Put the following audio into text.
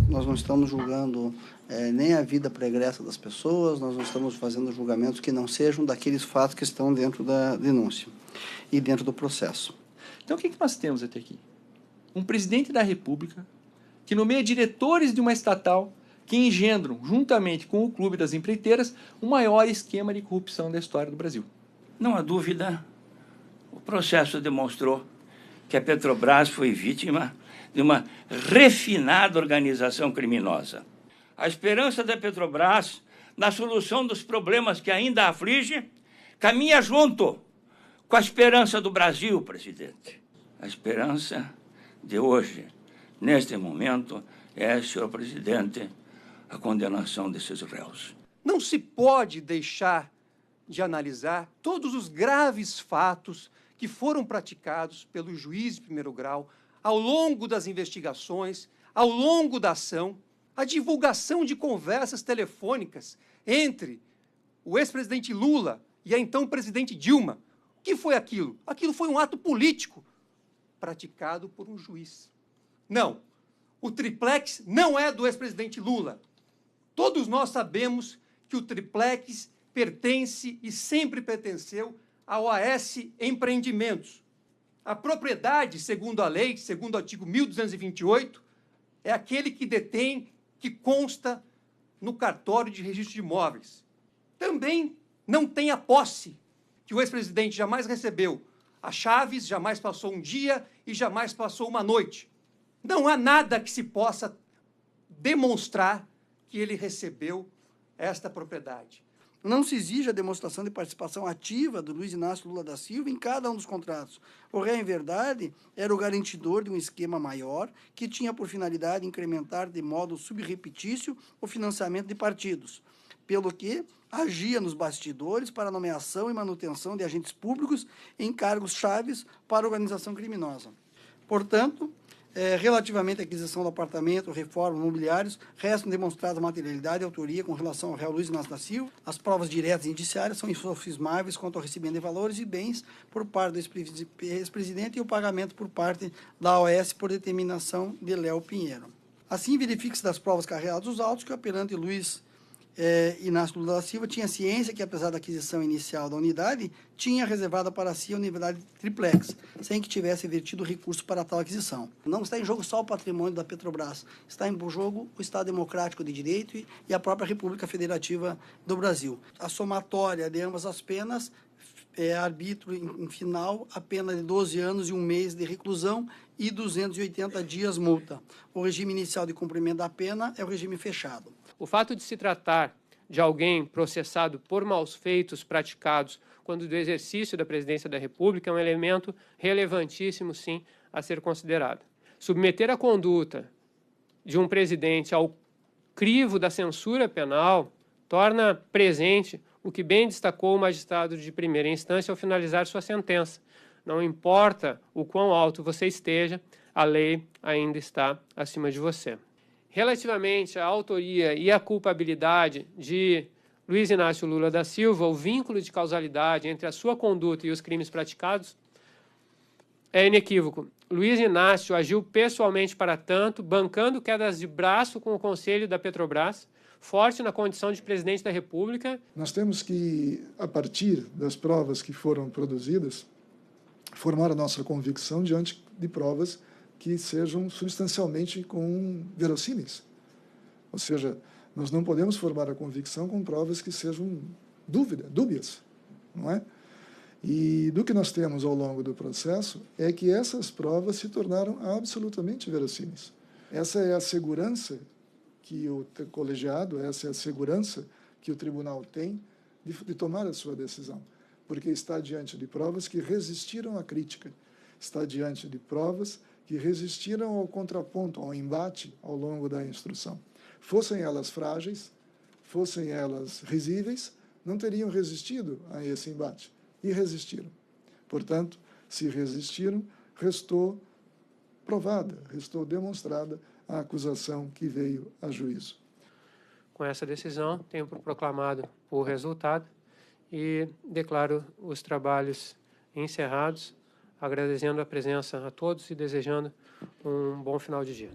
Nós não estamos julgando nem a vida pregressa das pessoas, nós não estamos fazendo julgamentos que não sejam daqueles fatos que estão dentro da denúncia e dentro do processo. Então, o que nós temos até aqui? Um presidente da República que nomeia diretores de uma estatal que engendram, juntamente com o Clube das Empreiteiras, o maior esquema de corrupção da história do Brasil. Não há dúvida, o processo demonstrou que a Petrobras foi vítima de uma refinada organização criminosa. A esperança da Petrobras na solução dos problemas que ainda a aflige caminha junto com a esperança do Brasil, presidente. A esperança de hoje, neste momento, é, senhor presidente, a condenação desses réus. Não se pode deixar de analisar todos os graves fatos que foram praticados pelo juiz de primeiro grau ao longo das investigações, ao longo da ação, a divulgação de conversas telefônicas entre o ex-presidente Lula e a então presidente Dilma. O que foi aquilo? Aquilo foi um ato político praticado por um juiz. Não, o triplex não é do ex-presidente Lula. Todos nós sabemos que o triplex pertence e sempre pertenceu ao AS Empreendimentos. A propriedade, segundo a lei, segundo o artigo 1228, é aquele que detém, que consta no cartório de registro de imóveis. Também não tem a posse, que o ex-presidente jamais recebeu. As chaves jamais passou um dia e jamais passou uma noite. Não há nada que se possa demonstrar que ele recebeu esta propriedade. Não se exige a demonstração de participação ativa do Luiz Inácio Lula da Silva em cada um dos contratos. O réu, em verdade, era o garantidor de um esquema maior que tinha por finalidade incrementar de modo subrepetício o financiamento de partidos, pelo que agia nos bastidores para a nomeação e manutenção de agentes públicos em cargos chaves para a organização criminosa. Portanto, relativamente à aquisição do apartamento, reforma, mobiliários, restam demonstradas materialidade e autoria com relação ao réu Luiz Inácio da Silva. As provas diretas e indiciárias são insofismáveis quanto ao recebimento de valores e bens por parte do ex-presidente e o pagamento por parte da OAS por determinação de Léo Pinheiro. Assim, verifica-se das provas carreadas dos autos que o apelante Luiz Inácio Lula da Silva tinha ciência que, apesar da aquisição inicial da unidade, tinha reservada para si a unidade triplex, sem que tivesse vertido recurso para tal aquisição. Não está em jogo só o patrimônio da Petrobras, está em jogo o Estado Democrático de Direito e a própria República Federativa do Brasil. A somatória de ambas as penas arbítrio, em final, a pena de 12 anos e 1 mês de reclusão e 280 dias multa. O regime inicial de cumprimento da pena é o regime fechado. O fato de se tratar de alguém processado por maus feitos praticados quando do exercício da presidência da República é um elemento relevantíssimo, sim, a ser considerado. Submeter a conduta de um presidente ao crivo da censura penal torna presente o que bem destacou o magistrado de primeira instância ao finalizar sua sentença. Não importa o quão alto você esteja, a lei ainda está acima de você. Relativamente à autoria e à culpabilidade de Luiz Inácio Lula da Silva, o vínculo de causalidade entre a sua conduta e os crimes praticados é inequívoco. Luiz Inácio agiu pessoalmente para tanto, bancando quedas de braço com o Conselho da Petrobras, forte na condição de presidente da República. Nós temos que, a partir das provas que foram produzidas, formar a nossa convicção diante de provas que sejam substancialmente verossímeis. Ou seja, nós não podemos formar a convicção com provas que sejam dúbias, não é? E do que nós temos ao longo do processo é que essas provas se tornaram absolutamente verossímeis. Essa é a segurança que o colegiado, essa é a segurança que o tribunal tem de tomar a sua decisão, porque está diante de provas que resistiram à crítica, está diante de provas que resistiram ao contraponto, ao embate ao longo da instrução. Fossem elas frágeis, fossem elas risíveis, não teriam resistido a esse embate. E resistiram. Portanto, se resistiram, restou provada, restou demonstrada a acusação que veio a juízo. Com essa decisão, tenho proclamado o resultado e declaro os trabalhos encerrados, agradecendo a presença a todos e desejando um bom final de dia.